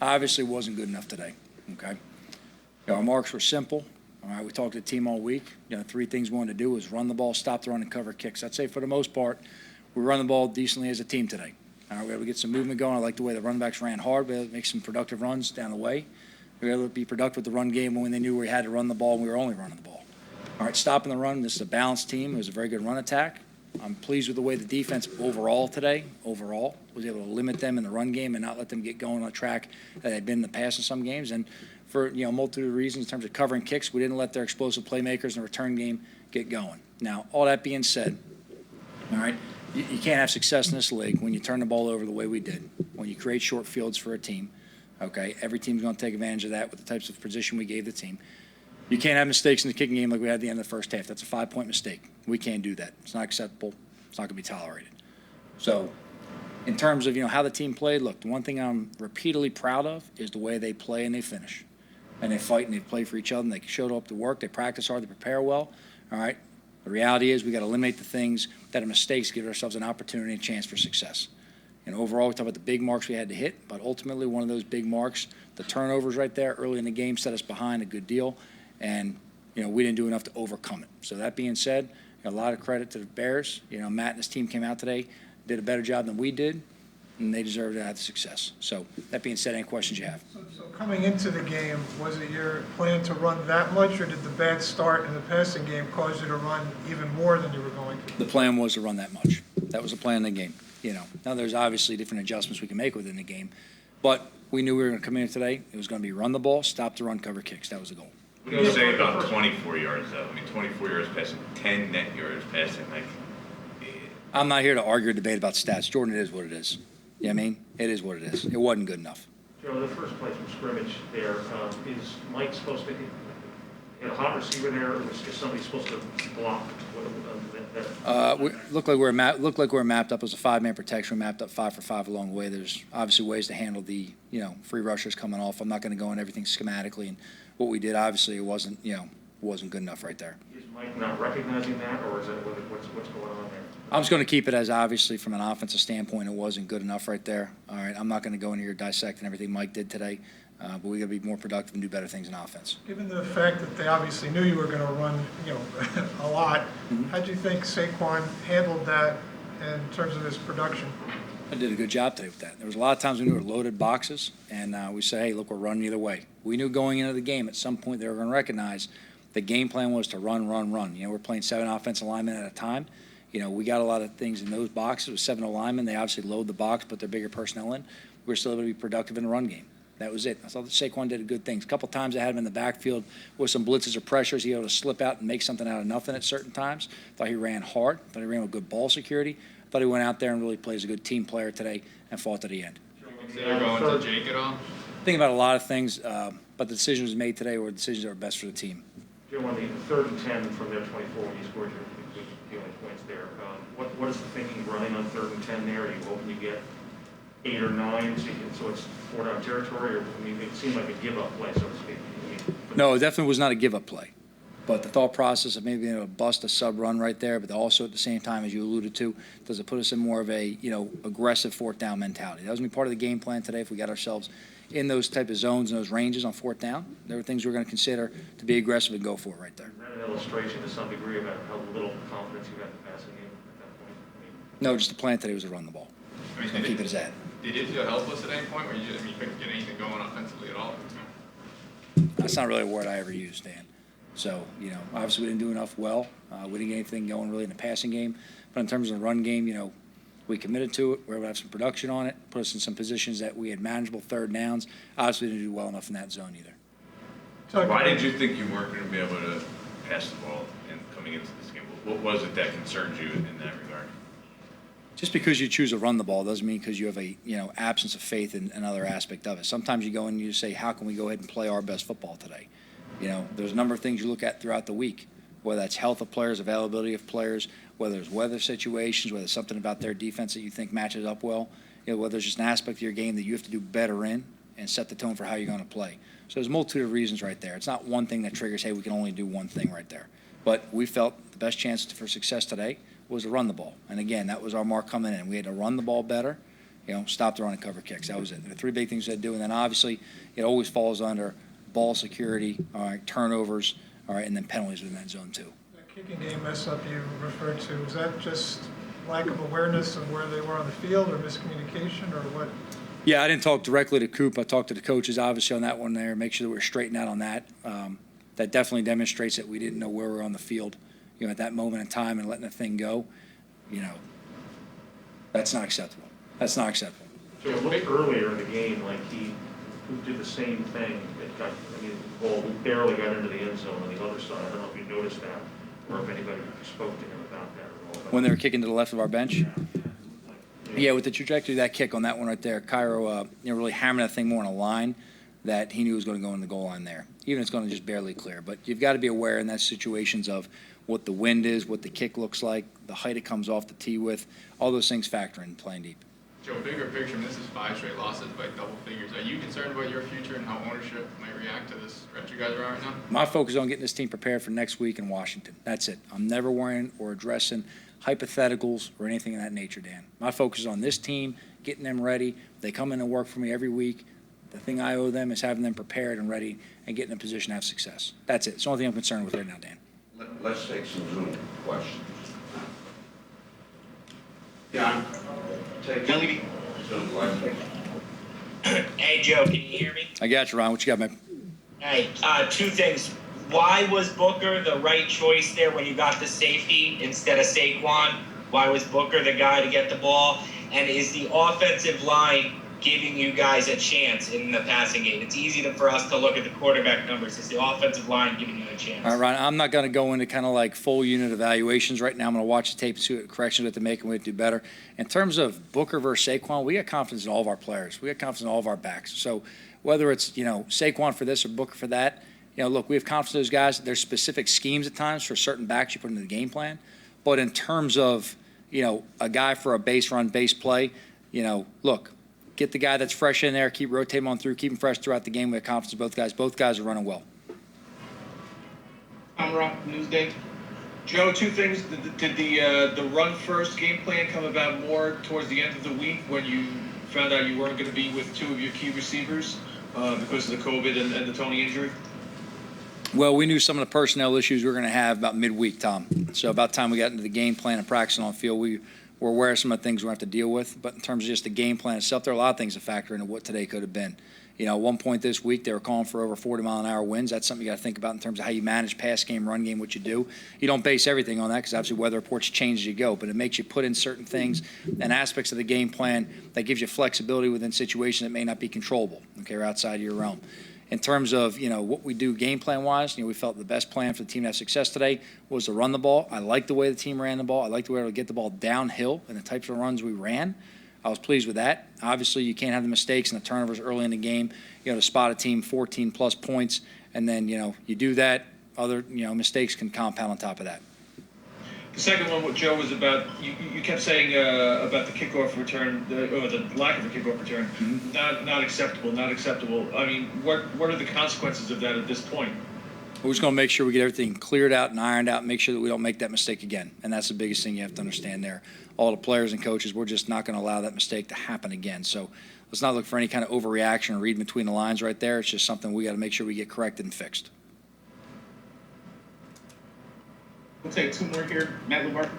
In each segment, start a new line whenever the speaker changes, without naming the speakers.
Obviously wasn't good enough today, okay? Our marks were simple. All right, we talked to the team all week. 3 things we wanted to do was run the ball, stop the run, and cover kicks. I'd say for the most part, we run the ball decently as a team today. All right, we were able to get some movement going. I like the way the running backs ran hard. We were able to make some productive runs down the way. We were able to be productive with the run game when they knew we had to run the ball and we were only running the ball. All right, stopping the run. This is a balanced team. It was a very good run attack. I'm pleased with the way the defense overall today, was able to limit them in the run game and not let them get going on a track that had been in the past in some games. And for a multitude of reasons in terms of covering kicks, we didn't let their explosive playmakers in the return game get going. Now, all that being said, all right, you can't have success in this league when you turn the ball over the way we did, when you create short fields for a team. Okay, every team's going to take advantage of that with the types of position we gave the team. You can't have mistakes in the kicking game like we had at the end of the first half. That's a 5-point mistake. We can't do that. It's not acceptable. It's not going to be tolerated. So in terms of, how the team played, look, the one thing I'm repeatedly proud of is the way they play and they finish. And they fight and they play for each other and they showed up to work. They practice hard. They prepare well. All right. The reality is we got to eliminate the things that are mistakes, give ourselves an opportunity and a chance for success. And overall, we talk about the big marks we had to hit, but ultimately one of those big marks, the turnovers right there early in the game set us behind a good deal. And, we didn't do enough to overcome it. So that being said, a lot of credit to the Bears. Matt and his team came out today, did a better job than we did, and they deserve to have the success. So that being said, any questions you have?
So coming into the game, was it your plan to run that much, or did the bad start in the passing game cause you to run even more than you were going to?
The plan was to run that much. That was the plan in the game. Now there's obviously different adjustments we can make within the game, but we knew we were going to come in today. It was going to be run the ball, stop the run, cover kicks. That was the goal.
What do you say about 24 yards, though? 24 yards passing, 10 net yards passing.
I'm not here to argue or debate about stats. Jordan, it is what it is. You know what I mean? It is what it is. It wasn't good enough.
Joe, the first play from scrimmage there, is Mike supposed to get a hot receiver there, or is somebody supposed to block?
Looked like we're mapped up as a 5-man protection. We mapped up 5 for 5 along the way. There's obviously ways to handle the free rushers coming off. I'm not going to go on everything schematically and what we did. Obviously, it wasn't good enough right there.
Is Mike not recognizing that, or is it what's going on there?
I'm just going to keep it as obviously from an offensive standpoint, it wasn't good enough right there. All right, I'm not going to go in here dissecting everything Mike did today, but we got to be more productive and do better things in offense.
Given the fact that they obviously knew you were going to run, a lot, how do you think Saquon handled that in terms of his production?
I did a good job today with that. There was a lot of times we knew we were loaded boxes, and we said, hey, look, we're running either way. We knew going into the game at some point they were going to recognize the game plan was to run. We're playing 7 offensive linemen at a time. We got a lot of things in those boxes with 7 linemen. They obviously load the box, put their bigger personnel in. We're still able to be productive in the run game. That was it. I thought that Saquon did good things. A couple times I had him in the backfield with some blitzes or pressures. He was able to slip out and make something out of nothing at certain times. Thought he ran hard. Thought he ran with good ball security. Thought he went out there and really plays a good team player today and fought to the end.
Consider going to Jake at all?
Thinking about a lot of things, but the decisions made today were decisions that were best for the team.
Joe, on the 3rd and 10 from their 24 when you scored your points there, what is the thinking running on 3rd and 10 there? Are you hoping you get 8 or 9 so it's 4-down territory? Or, it seemed like a give-up play, so to speak.
No, it definitely was not a give-up play. But the thought process of maybe being able to bust a sub-run right there, but also at the same time, as you alluded to, does it put us in more of a, aggressive 4th down mentality? That was going to be part of the game plan today if we got ourselves in those type of zones and those ranges on 4th down. There were things we're going to consider to be aggressive and go for it right there.
Is that an illustration to some degree about how little confidence you had in the passing game at that point?
No, just the plan today was to run the ball. Keep it as that.
Did you feel helpless at any point where you couldn't get anything going offensively at all?
That's not really a word I ever used, Dan. So, obviously we didn't do enough well. We didn't get anything going really in the passing game. But in terms of the run game, we committed to it. We were able to have some production on it, put us in some positions that we had manageable 3rd downs. Obviously we didn't do well enough in that zone either.
Why did you think you weren't going to be able to pass the ball coming into this game? What was it that concerned you in that regard?
Just because you choose to run the ball doesn't mean because you have a absence of faith in another aspect of it. Sometimes you go in and you say, how can we go ahead and play our best football today? There's a number of things you look at throughout the week, whether that's health of players, availability of players, whether it's weather situations, whether it's something about their defense that you think matches up well, whether there's just an aspect of your game that you have to do better in and set the tone for how you're going to play. So there's a multitude of reasons right there. It's not one thing that triggers, hey, we can only do one thing right there. But we felt the best chance for success today was to run the ball. And again, that was our mark coming in. We had to run the ball better. stop the run and cover kicks. That was it. The three big things they do, and then obviously it always falls under ball security, all right, turnovers, all right, and then penalties within that zone too.
That kicking game mess-up you referred to, was that just lack of awareness of where they were on the field or miscommunication or what?
Yeah, I didn't talk directly to Coop. I talked to the coaches, obviously, on that one there, make sure that we're straightened out on that. That definitely demonstrates that we didn't know where we were on the field, at that moment in time and letting the thing go. That's not acceptable. That's not acceptable.
So it looked earlier in the game like he did the same thing. The ball barely got into the end zone on the other side. I don't know if you noticed that or if anybody spoke to him about that at all.
When they were kicking to the left of our bench? Yeah, with the trajectory of that kick on that one right there, Cairo really hammered that thing more on a line that he knew was going to go in the goal line there. Even if it's going to just barely clear. But you've got to be aware in that situations of what the wind is, what the kick looks like, the height it comes off the tee with. All those things factor in playing deep.
Joe, bigger picture, and this is 5 straight losses by double figures. Are you concerned about your future and how ownership might react to this stretch you guys are on right now?
My focus is on getting this team prepared for next week in Washington. That's it. I'm never worrying or addressing hypotheticals or anything of that nature, Dan. My focus is on this team, getting them ready. They come in and work for me every week. The thing I owe them is having them prepared and ready and getting in a position to have success. That's it. It's the only thing I'm concerned with right now, Dan.
Let's take some Zoom questions. John, take Zoom questions.
Hey, Joe, can you hear me?
I got you, Ron. What you got, man?
Hey, two things. Why was Booker the right choice there when you got the safety instead of Saquon? Why was Booker the guy to get the ball? And is the offensive line giving you guys a chance in the passing game? It's easy for us to look at the quarterback numbers. Is the offensive line giving you a chance?
All right, Ron, I'm not going to go into kind of like full unit evaluations right now. I'm going to watch the tape and see what corrections we have to make and we have to do better. In terms of Booker versus Saquon, we got confidence in all of our players. We got confidence in all of our backs. So whether it's, Saquon for this or Booker for that, look, we have confidence in those guys. There's specific schemes at times for certain backs you put into the game plan. But in terms of, a guy for a base run, base play, look, get the guy that's fresh in there, keep rotating on through, keep him fresh throughout the game. We have confidence in both guys. Both guys are running well.
I'm Rock, Newsday. Joe, two things. Did the run first game plan come about more towards the end of the week when you found out you weren't going to be with two of your key receivers because of the COVID and the Tony injury?
Well, we knew some of the personnel issues we were going to have about midweek, Tom. So about the time we got into the game plan and practicing on the field, we were aware of some of the things we're going to have to deal with. But in terms of just the game plan itself, there are a lot of things to factor into what today could have been. At one point this week, they were calling for over 40-mile-an-hour winds. That's something you got to think about in terms of how you manage pass game, run game, what you do. You don't base everything on that because obviously weather reports change as you go, but it makes you put in certain things and aspects of the game plan that gives you flexibility within situations that may not be controllable, or outside of your realm. In terms of, what we do game plan-wise, we felt the best plan for the team to have success today was to run the ball. I like the way the team ran the ball. I like the way we were able to get the ball downhill and the types of runs we ran. I was pleased with that. Obviously, you can't have the mistakes and the turnovers early in the game, to spot a team 14-plus points, and then, you do that, other, mistakes can compound on top of that.
The second one, what Joe was about, you kept saying about the kickoff return, or the lack of a kickoff return, not acceptable, not acceptable. I mean, what are the consequences of that at this point?
We're just going to make sure we get everything cleared out and ironed out and make sure that we don't make that mistake again. And that's the biggest thing you have to understand there. All the players and coaches, we're just not going to allow that mistake to happen again. So let's not look for any kind of overreaction or read between the lines right there. It's just something we got to make sure we get corrected and fixed.
We'll take two more here. Matt Lamar.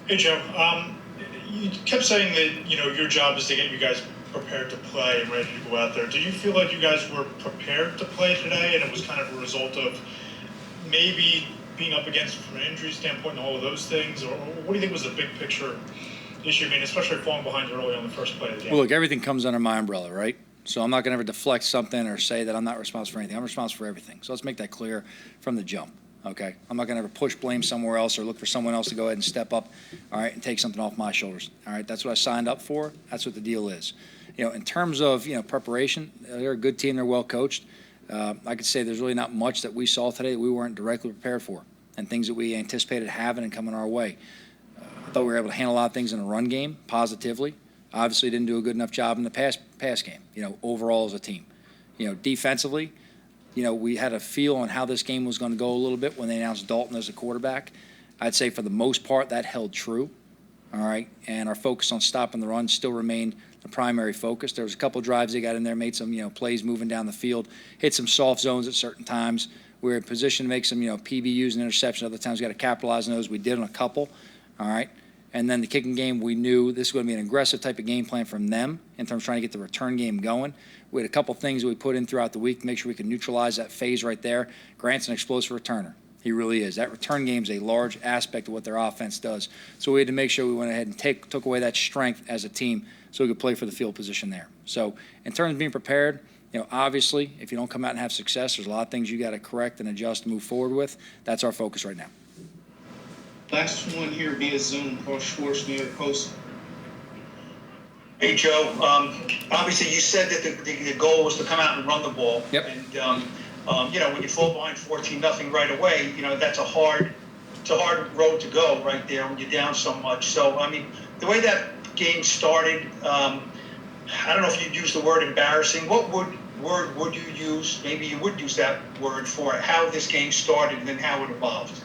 Hey, Joe. You kept saying that, your job is to get you guys prepared to play and ready to go out there. Do you feel like you guys were prepared to play today and it was kind of a result of maybe being up against it from an injury standpoint and all of those things? Or what do you think was the big picture issue? I mean, especially falling behind early on the first play of the game.
Well, look, everything comes under my umbrella, right? So I'm not going to ever deflect something or say that I'm not responsible for anything. I'm responsible for everything. So let's make that clear from the jump. Okay, I'm not going to ever push blame somewhere else or look for someone else to go ahead and step up, all right, and take something off my shoulders. All right, that's what I signed up for. That's what the deal is. In terms of, preparation, they're a good team. They're well coached. I could say there's really not much that we saw today that we weren't directly prepared for and things that we anticipated having and coming our way. I thought we were able to handle a lot of things in the run game positively. Obviously didn't do a good enough job in the pass game, overall as a team. Defensively, we had a feel on how this game was going to go a little bit when they announced Dalton as a quarterback. I'd say for the most part that held true, all right, and our focus on stopping the run still remained the primary focus. There was a couple drives they got in there, made some, plays moving down the field, hit some soft zones at certain times. We were in position to make some, PBUs and interceptions. Other times we got to capitalize on those. We did on a couple, all right? And then the kicking game, we knew this was going to be an aggressive type of game plan from them in terms of trying to get the return game going. We had a couple things that we put in throughout the week to make sure we could neutralize that phase right there. Grant's an explosive returner. He really is. That return game is a large aspect of what their offense does. So we had to make sure we went ahead and took away that strength as a team so we could play for the field position there. So in terms of being prepared, obviously, if you don't come out and have success, there's a lot of things you got to correct and adjust and move forward with. That's our focus right now.
Last one here via Zoom, Coach Schwartz, New York Post.
Hey, Joe. Obviously, you said that the goal was to come out and run the ball.
Yep.
And, when you fall behind 14-0 right away, that's a hard road to go right there when you're down so much. So, I mean, the way that game started, I don't know if you'd use the word embarrassing. What word would you use? Maybe you would use that word for how this game started and then how it evolved.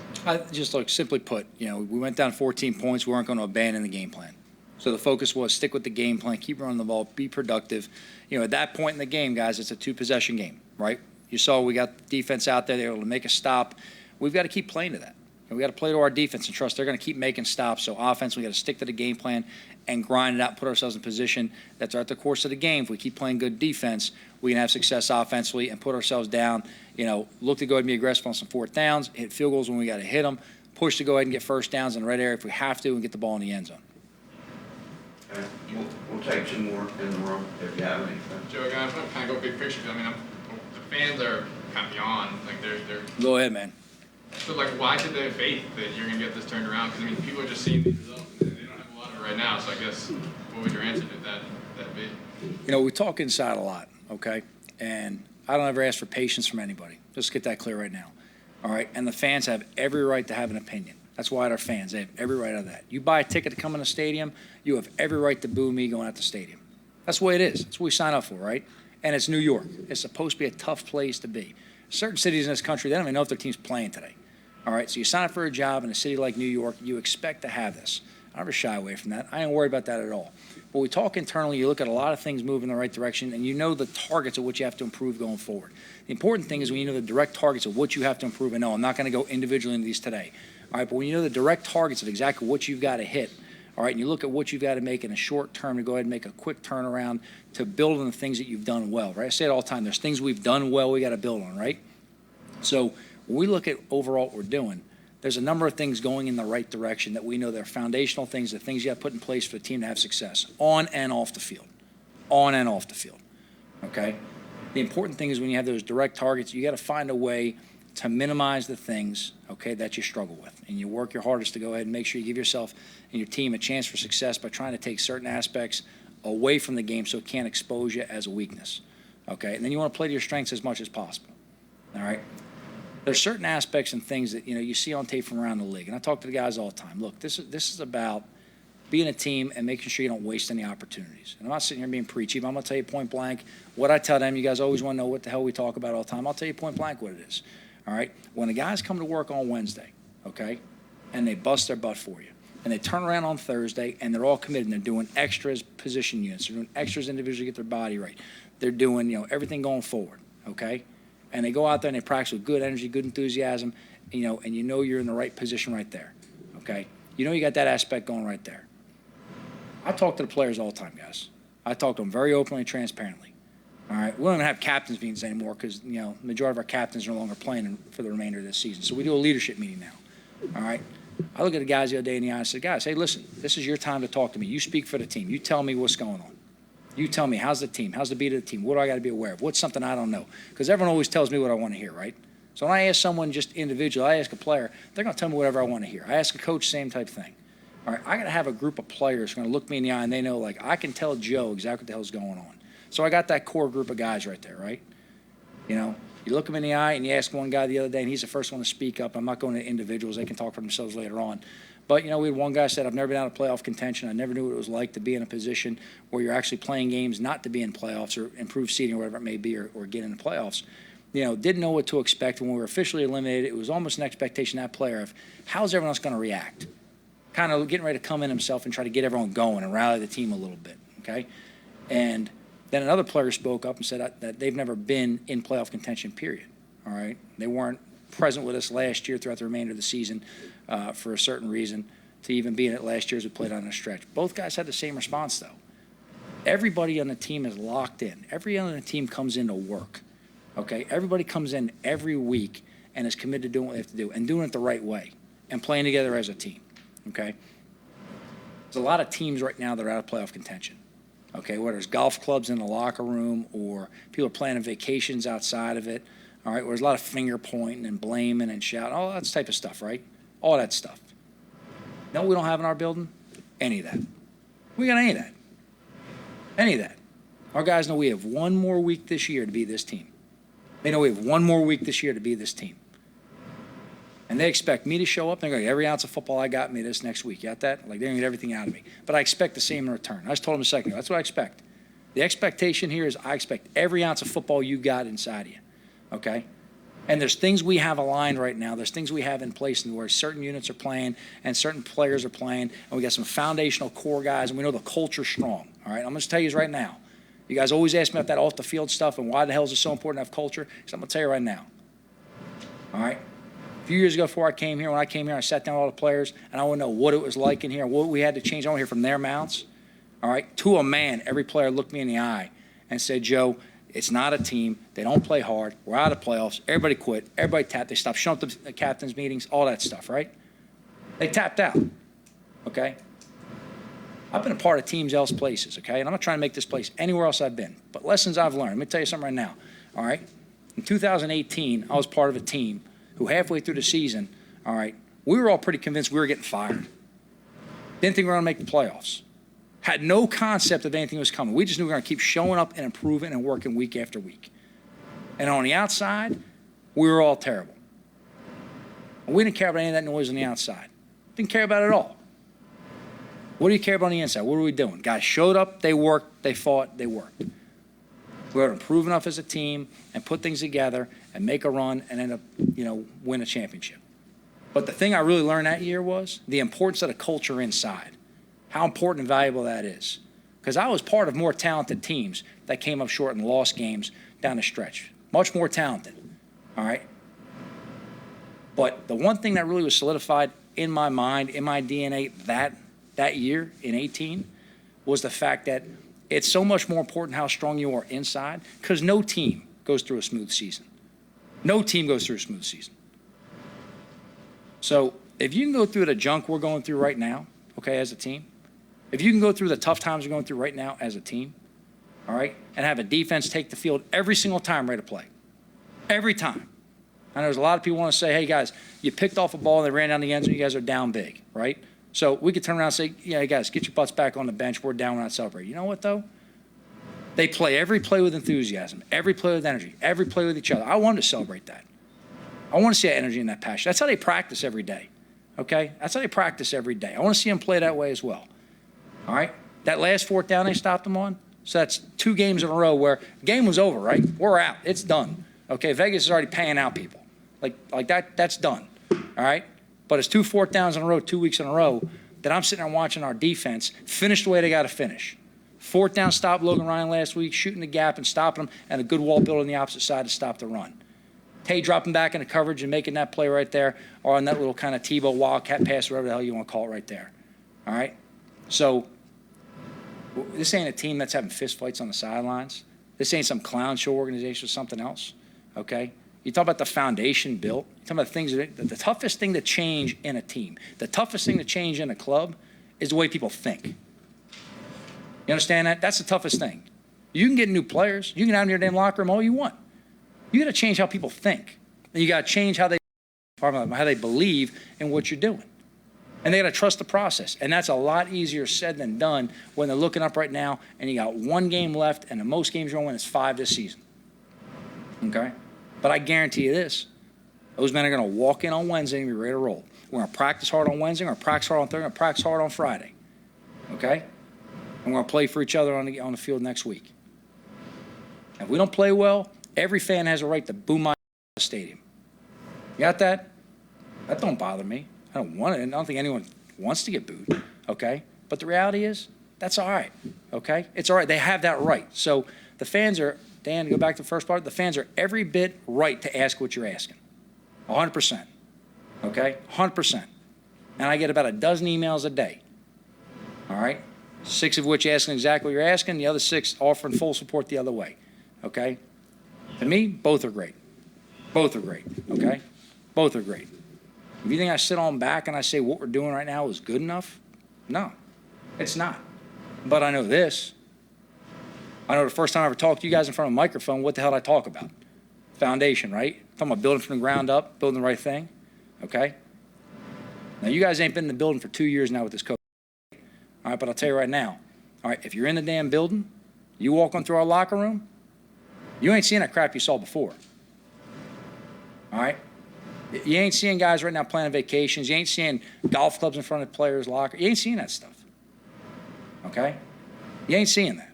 Simply put, we went down 14 points. We weren't going to abandon the game plan. So the focus was stick with the game plan, keep running the ball, be productive. At that point in the game, guys, it's a two-possession game, right? You saw we got the defense out there. They were able to make a stop. We've got to keep playing to that. And we got to play to our defense and trust they're going to keep making stops. So offense, we got to stick to the game plan and grind it out and put ourselves in position that throughout the course of the game, if we keep playing good defense, we can have success offensively and put ourselves down. Look to go ahead and be aggressive on some fourth downs, hit field goals when we got to hit them, push to go ahead and get first downs in the red area if we have to, and get the ball in the end zone.
We'll take two more in the room if you have any.
Joe, again, I'm going to kind of go big picture. The fans are kind of beyond. They're.
Go ahead, man.
So, why did they have faith that you're going to get this turned around? Because, people are just seeing these results, and they don't have a lot of it right now. So, I guess, what would your answer to that be?
We talk inside a lot, okay? And I don't ever ask for patience from anybody. Just get that clear right now, all right? And the fans have every right to have an opinion. That's why they're fans. They have every right of that. You buy a ticket to come in the stadium, you have every right to boo me going out the stadium. That's the way it is. That's what we sign up for, right? And it's New York. It's supposed to be a tough place to be. Certain cities in this country, they don't even know if their team's playing today. All right, so you sign up for a job in a city like New York, you expect to have this. I never shy away from that. I ain't worried about that at all. But we talk internally, you look at a lot of things moving in the right direction, and you know the targets of what you have to improve going forward. The important thing is when you know the direct targets of what you have to improve, and no, I'm not going to go individually into these today. All right, but when you know the direct targets of exactly what you've got to hit, all right, and you look at what you've got to make in a short term to go ahead and make a quick turnaround to build on the things that you've done well, right? I say it all the time. There's things we've done well we got to build on, right? So when we look at overall what we're doing, there's a number of things going in the right direction that we know they're foundational things, the things you have to put in place for the team to have success on and off the field. On and off the field, okay? The important thing is when you have those direct targets, you got to find a way to minimize the things, okay, that you struggle with. And you work your hardest to go ahead and make sure you give yourself and your team a chance for success by trying to take certain aspects away from the game so it can't expose you as a weakness, okay? And then you want to play to your strengths as much as possible, all right? There's certain aspects and things that, you see on tape from around the league. And I talk to the guys all the time. Look, this is about being a team and making sure you don't waste any opportunities. And I'm not sitting here being preachy, but I'm going to tell you point blank what I tell them. You guys always want to know what the hell we talk about all the time. I'll tell you point blank what it is. All right? When the guys come to work on Wednesday, okay, and they bust their butt for you, and they turn around on Thursday and they're all committed and they're doing extras position units, they're doing extras individually to get their body right. They're doing, everything going forward, okay? And they go out there and they practice with good energy, good enthusiasm, and you're in the right position right there, okay? You got that aspect going right there. I talk to the players all the time, guys. I talk to them very openly and transparently, all right? We don't even have captains meetings anymore because, the majority of our captains are no longer playing for the remainder of this season. So we do a leadership meeting now, all right? I look at the guys the other day in the eye and say, guys, hey, listen, this is your time to talk to me. You speak for the team. You tell me what's going on. You tell me, how's the team? How's the beat of the team? What do I got to be aware of? What's something I don't know? Because everyone always tells me what I want to hear, right? So when I ask someone just individually, I ask a player, they're going to tell me whatever I want to hear. I ask a coach, same type thing. All right, I got to have a group of players who are going to look me in the eye and they know, I can tell Joe exactly what the hell's going on. So I got that core group of guys right there, right? You look them in the eye and you ask one guy the other day and he's the first one to speak up. I'm not going to individuals. They can talk for themselves later on. But, we had one guy said, I've never been out of playoff contention. I never knew what it was like to be in a position where you're actually playing games not to be in playoffs or improve seeding or whatever it may be or get in the playoffs. Didn't know what to expect. When we were officially eliminated, it was almost an expectation that player of how's everyone else going to react? Kind of getting ready to come in himself and try to get everyone going and rally the team a little bit, okay? And then another player spoke up and said that they've never been in playoff contention, period. All right? They weren't present with us last year throughout the remainder of the season for a certain reason to even be in it last year as we played on a stretch. Both guys had the same response, though. Everybody on the team is locked in. Everyone on the team comes in to work, okay? Everybody comes in every week and is committed to doing what they have to do and doing it the right way and playing together as a team, okay? There's a lot of teams right now that are out of playoff contention, okay? Whether it's golf clubs in the locker room or people are planning vacations outside of it, all right? Where there's a lot of finger pointing and blaming and shouting, all that type of stuff, right? All that stuff. No, we don't have in our building any of that. We got any of that. Any of that. Our guys know we have one more week this year to be this team. They know we have one more week this year to be this team. And they expect me to show up. They're going to get every ounce of football I got me this next week. You got that? Like, they're going to get everything out of me. But I expect the same in return. I just told them a second ago. That's what I expect. The expectation here is I expect every ounce of football you got inside of you. Okay? And there's things we have aligned right now. There's things we have in place where certain units are playing and certain players are playing. And we got some foundational core guys, and we know the culture's strong. All right? I'm going to tell you right now. You guys always ask me about that off-the-field stuff and why the hell is it so important to have culture? Because I'm going to tell you right now. All right? A few years ago before I came here, when I came here, I sat down with all the players, and I want to know what it was like in here, what we had to change. I want to hear from their mouths. All right? To a man, every player looked me in the eye and said, Joe, it's not a team. They don't play hard. We're out of playoffs. Everybody quit. Everybody tapped. They stopped showing up to the captain's meetings, all that stuff, right? They tapped out, okay? I've been a part of teams else places, okay? And I'm not trying to make this place anywhere else I've been. But lessons I've learned. Let me tell you something right now, all right? In 2018, I was part of a team who halfway through the season, all right, we were all pretty convinced we were getting fired. Didn't think we were going to make the playoffs. Had no concept of anything was coming. We just knew we were going to keep showing up and improving and working week after week. And on the outside, we were all terrible. And we didn't care about any of that noise on the outside. Didn't care about it at all. What do you care about on the inside? What are we doing? Guys showed up, they worked, they fought, they worked. We were improving enough as a team and put things together and make a run and end up, win a championship. But the thing I really learned that year was the importance of the culture inside. How important and valuable that is. Because I was part of more talented teams that came up short and lost games down the stretch. Much more talented, all right? But the one thing that really was solidified in my mind, in my DNA that year in 18 was the fact that it's so much more important how strong you are inside because no team goes through a smooth season. No team goes through a smooth season. So if you can go through the junk we're going through right now, okay, as a team, if you can go through the tough times we're going through right now as a team, all right, and have a defense take the field every single time ready to play, every time. I know there's a lot of people want to say, hey, guys, you picked off a ball and they ran down the end zone, you guys are down big, right? So we could turn around and say, yeah, guys, get your butts back on the bench. We're down, we're not celebrating. You know what, though? They play every play with enthusiasm, every play with energy, every play with each other. I want to celebrate that. I want to see that energy and that passion. That's how they practice every day, okay? That's how they practice every day. I want to see them play that way as well, all right? That last fourth down they stopped them on, so that's 2 games in a row where the game was over, right? We're out. It's done, okay? Vegas is already paying out people. Like that's done, all right? But it's 2 fourth downs in a row, 2 weeks in a row, that I'm sitting there watching our defense finish the way they got to finish. 4th down stop Logan Ryan last week, shooting the gap and stopping him, and a good wall build on the opposite side to stop the run. Tay dropping back into coverage and making that play right there, or on that little kind of Tebow wildcat pass, whatever the hell you want to call it right there. All right? So this ain't a team that's having fist fights on the sidelines. This ain't some clown show organization or something else, okay? You talk about the foundation built. You talk about things the toughest thing to change in a team, the toughest thing to change in a club is the way people think. You understand that? That's the toughest thing. You can get new players. You can have in your damn locker room all you want. You got to change how people think. And you got to change how they believe in what you're doing. And they got to trust the process. And that's a lot easier said than done when they're looking up right now and you got 1 game left and the most games you're going to win is 5 this season. Okay? But I guarantee you this, those men are going to walk in on Wednesday and be ready to roll. We're going to practice hard on Wednesday, we're going to practice hard on Thursday, we're going to practice hard on Friday. Okay? And we're going to play for each other on the field next week. If we don't play well, every fan has a right to boo my stadium. You got that? That don't bother me. I don't want it. I don't think anyone wants to get booed. Okay? But the reality is, That's all right, okay? It's all right. They have that right. So the fans are, Dan, to go back to the first part, the fans are every bit right to ask what you're asking. 100%, okay? 100%. And I get about a dozen emails a day, all right? 6 of which asking exactly what you're asking, the other 6 offering full support the other way, okay? To me, both are great. Both are great, okay? Both are great. If you think I sit on back and I say what we're doing right now is good enough, no, it's not. But I know this. I know the first time I ever talked to you guys in front of a microphone, what the hell did I talk about? Foundation, right? Talking about building from the ground up, building the right thing, okay? Now, you guys ain't been in the building for 2 years now with this coach. All right, but I'll tell you right now, all right, if you're in the damn building, you walk on through our locker room, you ain't seeing that crap you saw before. All right? You ain't seeing guys right now planning vacations. You ain't seeing golf clubs in front of players' locker. You ain't seeing that stuff. Okay? You ain't seeing that.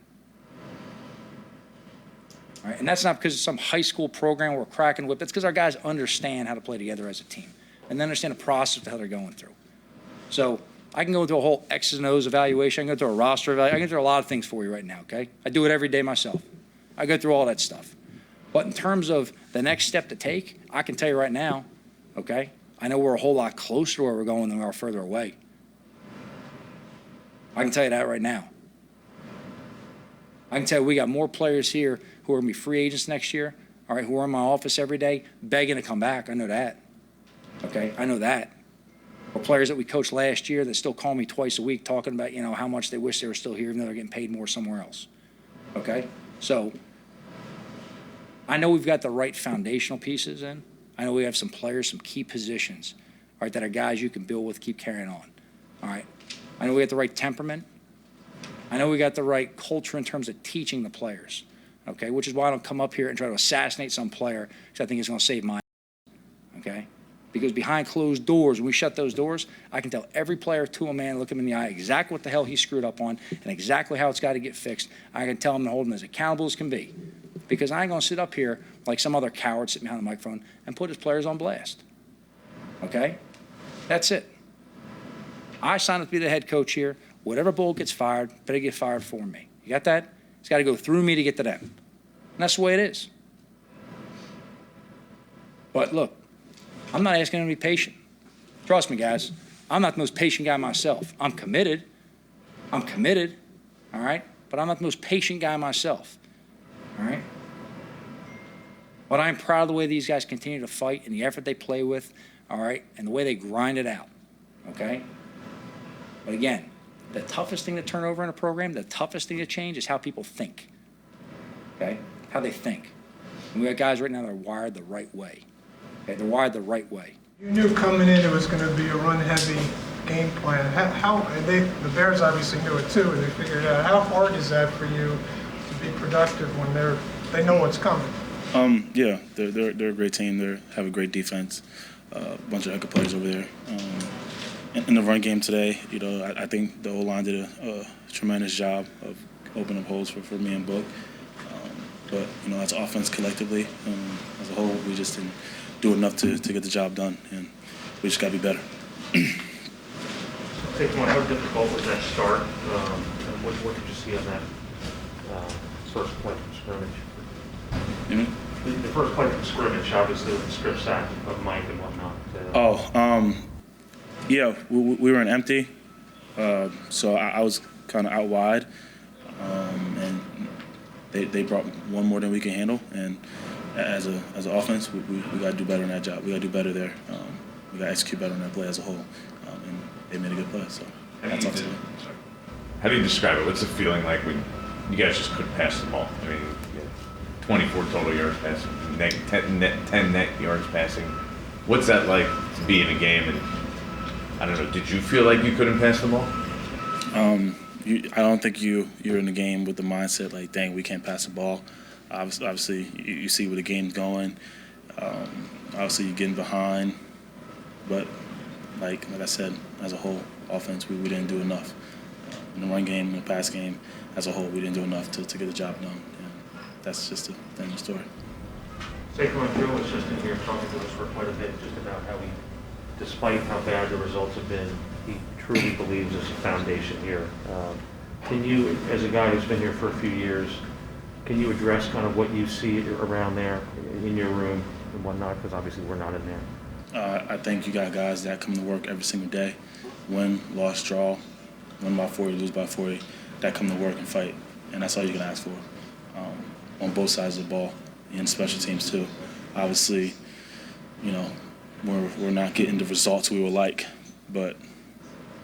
All right? And that's not because it's some high school program where we're cracking whip. That's because our guys understand how to play together as a team and they understand the process that they're going through. So I can go through a whole X's and O's evaluation. I can go through a roster evaluation. I can go through a lot of things for you right now, okay? I do it every day myself. I go through all that stuff. But in terms of the next step to take, I can tell you right now, okay, I know we're a whole lot closer to where we're going than we are further away. I can tell you that right now. I can tell you we got more players here who are going to be free agents next year, all right, who are in my office every day begging to come back. I know that. Okay, I know that. Or players that we coached last year that still call me twice a week talking about, you know, how much they wish they were still here even though they're getting paid more somewhere else. Okay? So I know we've got the right foundational pieces in. I know we have some players, some key positions, all right, that are guys you can build with, keep carrying on. All right? I know we got the right temperament. I know we got the right culture in terms of teaching the players, okay, which is why I don't come up here and try to assassinate some player because I think it's going to save my okay? Because behind closed doors, when we shut those doors, I can tell every player to a man, look him in the eye, exactly what the hell he screwed up on and exactly how it's got to get fixed. I can tell him and hold him as accountable as can be. Because I ain't going to sit up here like some other coward sitting behind the microphone and put his players on blast. Okay? That's it. I signed up to be the head coach here. Whatever bull gets fired, better get fired for me. You got that? It's got to go through me to get to them. And that's the way it is. But look, I'm not asking them to be patient. Trust me, guys. I'm not the most patient guy myself. I'm committed. All right? But I'm not the most patient guy myself. All right? But I'm proud of the way these guys continue to fight and the effort they play with, all right, and the way they grind it out, okay? But again, the toughest thing to turn over in a program, the toughest thing to change is how people think, okay? How they think. And we got guys right now that are wired the right way. Okay, they're wired the right way.
You knew coming in it was going to be a run-heavy game plan. The Bears obviously knew it too, and they figured it out. How hard is that for you to be productive when they know what's coming?
Yeah, they're a great team. They have a great defense. A bunch of heck of players over there. In the run game today, you know, I think the O-line did a tremendous job of opening up holes for me and Book. But you know, as offense collectively, as a whole, we just didn't do enough to get the job done, and we just got to be better.
Saquon, how difficult was that start? And what did you see on that first play from scrimmage? The first play from scrimmage, obviously with the strip sack of Mike and whatnot.
Yeah, we were in empty, so I was kind of out wide, and they brought one more than we can handle, and as an offense, we got to do better in that job. We got to do better there. We got to execute better on that play as a whole, and they made a good play. So that's up to them.
How do you describe it? What's the feeling like when you guys just couldn't pass the ball? I mean, 24 total yards passing, 10 net yards passing. What's that like to be in a game? And I don't know. Did you feel like you couldn't pass the ball?
I don't think you're in the game with the mindset like, dang, we can't pass the ball. Obviously, you see where the game's going. Obviously, you're getting behind. But like I said, as a whole, offense, we didn't do enough. In the run game, in the pass game, as a whole, we didn't do enough to get the job done. And that's just the end of the story.
Saquon, Joe was just in here talking to us for quite a bit just about how despite how bad the results have been, he truly believes there's a foundation here. Can you, as a guy who's been here for a few years, can you address kind of what you see around there in your room and whatnot? Because obviously we're not in there.
I think you got guys that come to work every single day, win, loss, draw, win by 40, lose by 40, that come to work and fight, and that's all you can ask for on both sides of the ball and special teams too. Obviously, you know, we're not getting the results we would like, but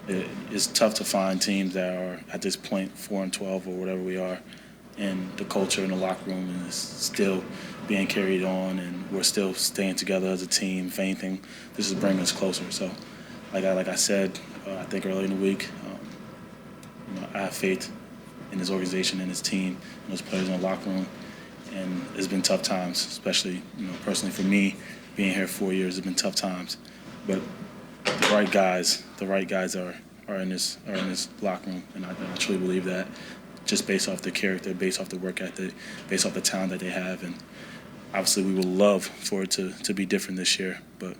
it's tough to find teams that are at this point 4-12 or whatever we are, and the culture in the locker room is still being carried on, and we're still staying together as a team. If anything, this is bringing us closer. So, like I said, I think earlier in the week, you know, I have faith in this organization and this team and those players in the locker room. And it's been tough times, especially, you know, personally for me, being here 4 years, it's been tough times. But the right guys are in this locker room, and I truly believe that, just based off their character, based off the work ethic, based off the talent that they have. And obviously we would love for it to be different this year, but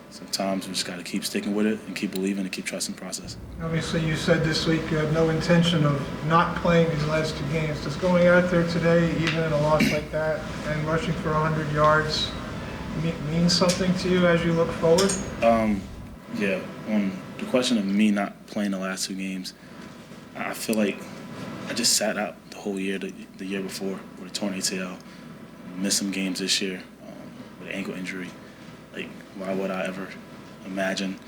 sometimes we just got to keep sticking with it and keep believing and keep trusting the process.
Obviously, you said this week you have no intention of not playing these last two games. Does going out there today, even in a loss like that, and rushing for 100 yards mean something to you as you look forward?
Yeah, on the question of me not playing the last two games, I feel like I just sat out the whole year, the year before, with a torn ACL, missed some games this year with an ankle injury. Like, why would I ever imagine?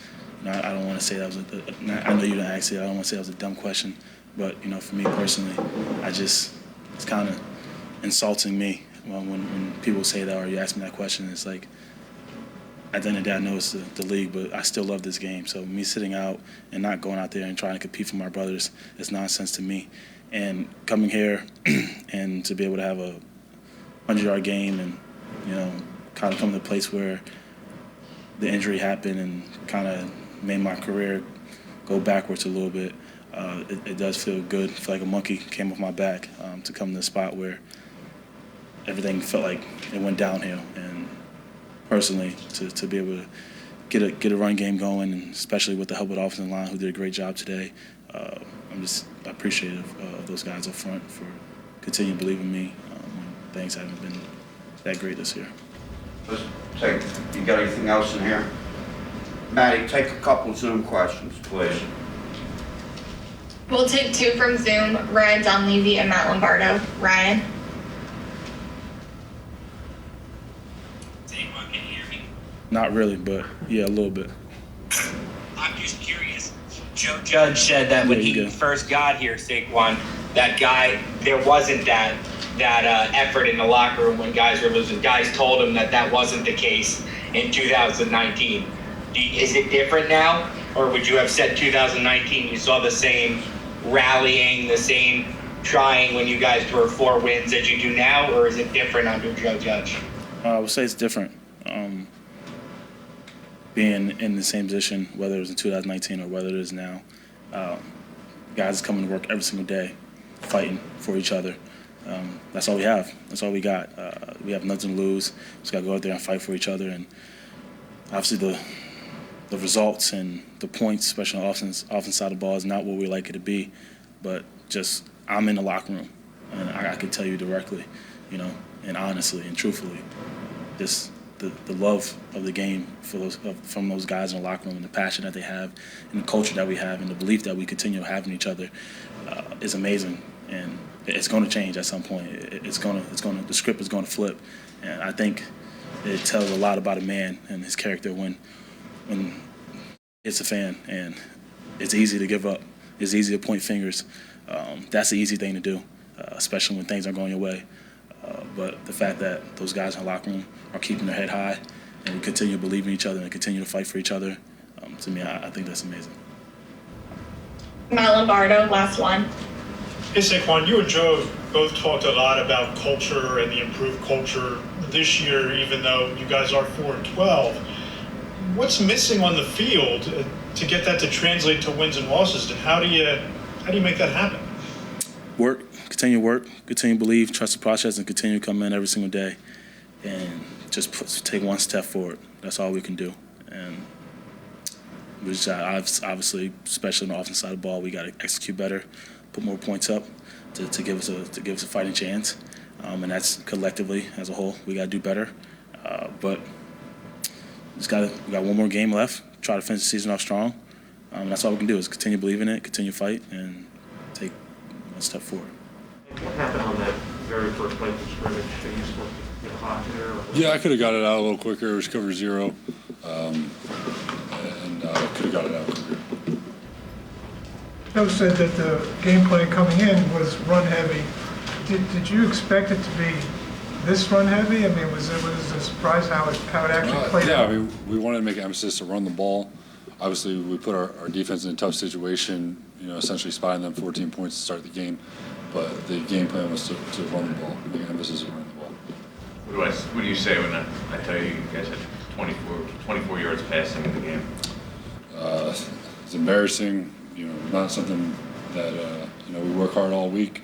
You know, I don't want to say that was I know you didn't ask it. I don't want to say that was a dumb question, but you know, for me personally, it's kind of insulting me when people say that or you ask me that question. It's like, at the end of the day, I know it's the league, but I still love this game. So me sitting out and not going out there and trying to compete for my brothers is nonsense to me. And coming here and to be able to have a 100-yard game and, you know, kind of come to a place where the injury happened and kind of made my career go backwards a little bit, it does feel good. I feel like a monkey came off my back to come to a spot where everything felt like it went downhill. And personally, to be able to get a run game going, and especially with the help of the offensive line, who did a great job today, I'm just appreciative of those guys up front for continuing to believe in me when things haven't been that great this year.
Let's take, you got anything else in here? Maddie, take a couple Zoom questions, please.
We'll take two from Zoom, Ryan Dunleavy and Matt Lombardo. Ryan.
Saquon, can you hear me?
Not really, but yeah, a little bit.
I'm just curious. Joe Judge said that when he first got here, Saquon, there wasn't that effort in the locker room when guys were losing. Guys told him that wasn't the case in 2019. Is it different now? Or would you have said 2019 you saw the same rallying, the same trying when you guys were 4 wins as you do now? Or is it different under Joe Judge?
I would say it's different. Being in the same position, whether it was in 2019 or whether it is now, guys coming to work every single day, fighting for each other. That's all we have. That's all we got. We have nothing to lose. We just got to go out there and fight for each other. And obviously the results and the points, especially on the offense side of the ball, is not what we like it to be. But just I'm in the locker room, and I can tell you directly, you know, and honestly and truthfully, the love of the game from those guys in the locker room, and the passion that they have, and the culture that we have, and the belief that we continue to have in each other is amazing. And it's going to change at some point. The script is going to flip, and I think it tells a lot about a man and his character when it's a fan, and it's easy to give up. It's easy to point fingers. That's the easy thing to do, especially when things aren't going your way. But the fact that those guys in the locker room are keeping their head high and we continue to believe in each other and continue to fight for each other, to me, I think that's amazing.
Matt Lombardo, last one.
Hey Saquon, you and Joe have both talked a lot about culture and the improved culture this year, even though you guys are 4-12. What's missing on the field to get that to translate to wins and losses? And how do you make that happen?
Work, continue to believe, trust the process, and continue to come in every single day and just take one step forward. That's all we can do. And obviously, especially on the offensive side of the ball, we got to execute better. put more points up to give us a fighting chance. And that's collectively as a whole. We got to do better. But we got one more game left. Try to finish the season off strong. That's all we can do is continue believing it, continue to fight, and take one step forward.
What happened on that very first play of scrimmage? Are you supposed to get hot there? Or
Yeah, I could have got it out a little quicker. It was cover 0, and could have got it out quicker.
Joe said that the game plan coming in was run heavy. Did you expect it to be this run heavy? I mean, was it a surprise how it actually played
Yeah,
out?
I mean, we wanted to make an emphasis to run the ball. Obviously, we put our defense in a tough situation, essentially spotting them 14 points to start the game. But the game plan was to run the ball, make an emphasis on running the ball.
What do you say when I tell you guys had 24 yards passing in the game?
It's embarrassing, not something that, we work hard all week,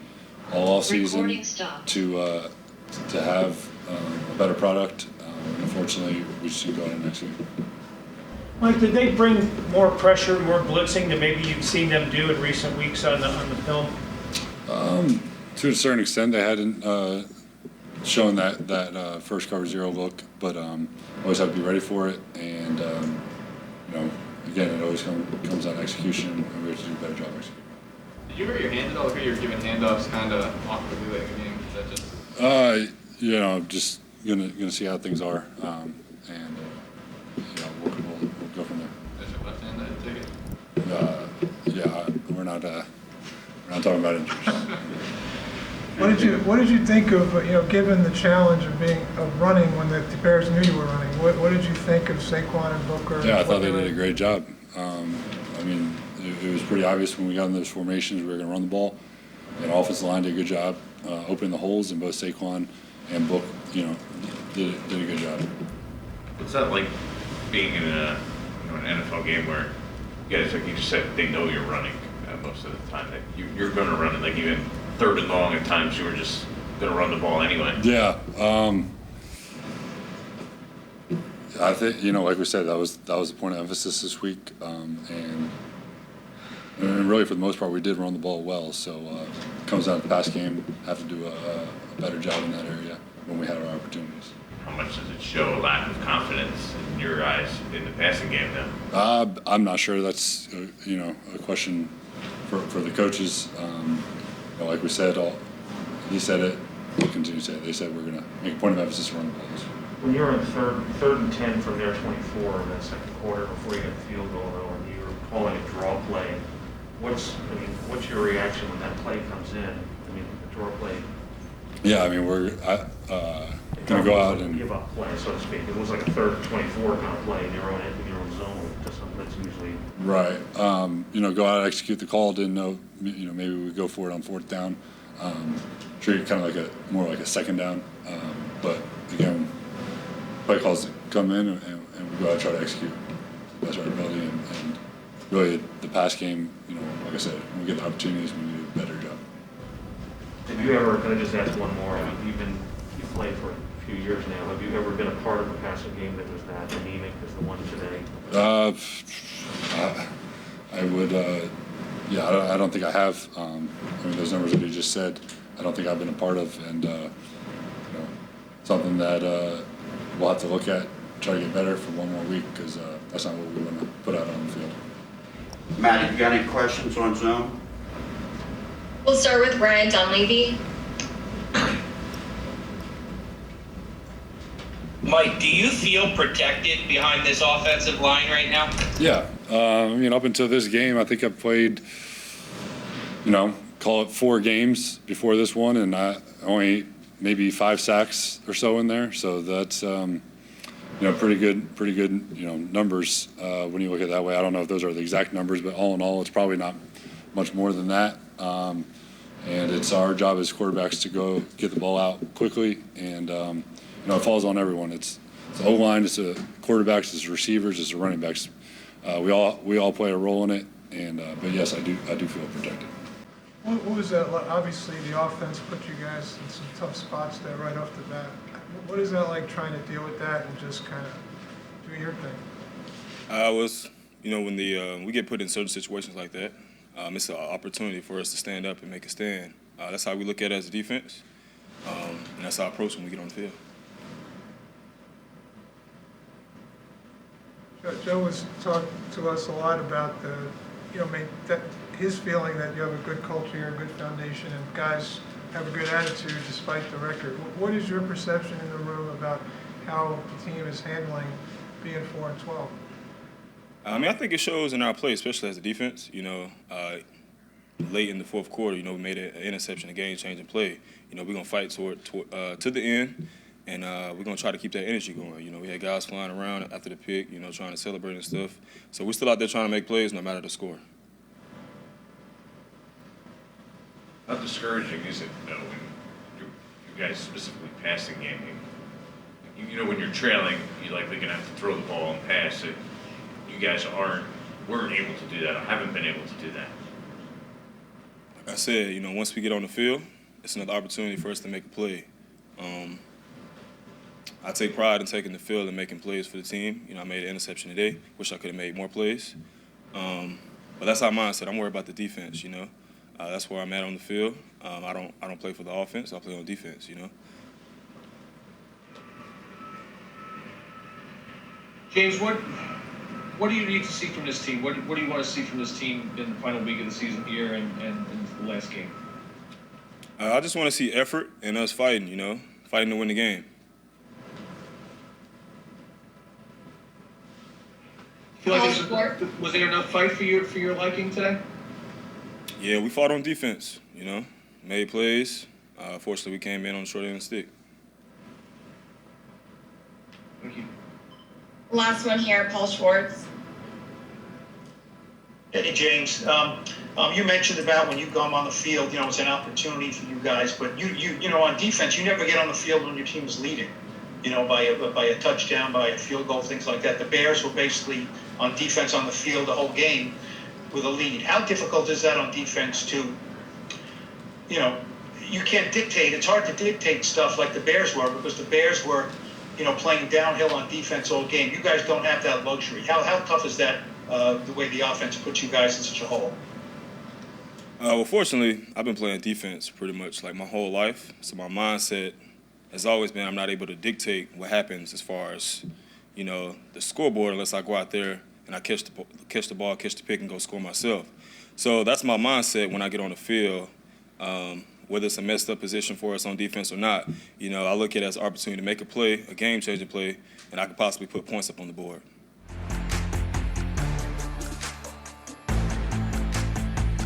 all season to have a better product. And unfortunately, we just didn't go in next week.
Mike, did they bring more pressure, more blitzing than maybe you've seen them do in recent weeks on the film?
To a certain extent, they hadn't shown that first cover 0 look, but always have to be ready for it. And again, it always comes down to execution, and we have to do a better job executing.
Did you hurt your hand at all? Like you were giving handoffs kind of awkwardly late in the game. Is that just?
Just gonna see how things are, and we'll go from there.
Is your left hand? I take it.
Yeah, we're not talking about injuries.
What did you think of given the challenge of running when the Bears knew you were running? What did you think of Saquon and Booker?
Yeah, I thought they did a great job. I mean, it was pretty obvious when we got in those formations we were going to run the ball, and offensive line did a good job opening the holes, and both Saquon and Book, did a good job.
What's that like being in an NFL game where you guys, like you just said, they know you're running most of the time. That you're going to run it, like even 3rd and long at times you were just going to run the ball anyway.
Yeah. I think, like we said, that was the point of emphasis this week. And really, for the most part, we did run the ball well. So it comes down to the pass game, have to do a better job in that area when we had our opportunities.
How much does it show a lack of confidence in your eyes in the passing game then?
I'm not sure. That's, a question for the coaches. Like we said, he said it, we'll continue to say it. They said we're going to make a point of emphasis to run the balls.
When you were in third and 10 from their 24 in that second quarter before you got the field goal though, and you were calling a draw play, what's your reaction when that play comes in? I mean, the draw play.
Yeah, I mean, we're going to go out and
give up play, so to speak. It was like a 3rd and 24 kind of play in your own zone. That's usually
right. Go out and execute the call. Didn't know, maybe we go for it on 4th down. Treat it kind of more like a 2nd down. But again, play calls come in and we go out and try to execute the best of our ability. And really, the pass game, like I said, when we get the opportunities, we do a better job.
Have you ever? Can I just ask one more? You've played for a few years now. Have you ever been a part of a passing game that was that anemic as the one today?
I would. I don't think I have. Those numbers that you just said, I don't think I've been a part of, and something that we'll have to look at, try to get better for one more week, because that's not what we want to put out on the field.
Matt, you got any questions on Zoom?
We'll start with Ryan Dunleavy.
Mike, do you feel protected behind this offensive line right now?
Yeah. Up until this game, I think I've played, call it 4 games before this one, and I only maybe 5 sacks or so in there. So that's, pretty good, numbers when you look at it that way. I don't know if those are the exact numbers, but all in all, it's probably not much more than that. And it's our job as quarterbacks to go get the ball out quickly, and it falls on everyone. It's the O-line, it's the quarterbacks, it's the receivers, it's the running backs. We all play a role in it, and but yes, I do feel protected.
What was that like? Obviously, the offense put you guys in some tough spots there right off the bat. What is that like trying to deal with that and just kind of do your thing?
When we get put in certain situations like that, It's an opportunity for us to stand up and make a stand. That's how we look at it as a defense, and that's our approach when we get on the field.
Joe was talking to us a lot about that his feeling that you have a good culture, a good foundation, and guys have a good attitude despite the record. What is your perception in the room about how the team is handling being 4-12?
I think it shows in our play, especially as a defense. Late in the fourth quarter, we made an interception, a game-changing play. We're going to fight to the end, and we're going to try to keep that energy going. We had guys flying around after the pick, trying to celebrate and stuff. So we're still out there trying to make plays no matter the score.
How discouraging is it, though, when you guys specifically passing game? When you're trailing, you're likely going to have to throw the ball and pass it. You guys weren't able to do that, or haven't been able to do that.
Like I said, once we get on the field, it's another opportunity for us to make a play. I take pride in taking the field and making plays for the team. I made an interception today. Wish I could have made more plays. But that's our mindset. I'm worried about the defense, That's where I'm at on the field. I don't play for the offense. I play on defense,
James, what do you need to see from this team? What do you want to see from this team in the final week of the season here and the last game?
I just want to see effort and us fighting, fighting to win the game.
Feel like was there enough fight for your liking today?
Yeah, we fought on defense, made plays. Fortunately, we came in on the short end of the stick.
Thank you.
Last one here, Paul Schwartz.
Hey, James. You mentioned about when you come on the field, it's an opportunity for you guys. But you on defense, you never get on the field when your team is leading, by a touchdown, by a field goal, things like that. The Bears were basically on defense on the field the whole game with a lead. How difficult is that on defense to, you can't dictate. It's hard to dictate stuff like the Bears were because the Bears were, playing downhill on defense all game. You guys don't have that luxury. How tough is that, the way the offense puts you guys in such a hole?
Well, fortunately, I've been playing defense pretty much like my whole life. So my mindset has always been I'm not able to dictate what happens as far as, the scoreboard unless I go out there and I catch the ball, catch the pick, and go score myself. So that's my mindset when I get on the field. Whether it's a messed up position for us on defense or not, I look at it as an opportunity to make a play, a game-changing play, and I could possibly put points up on the board.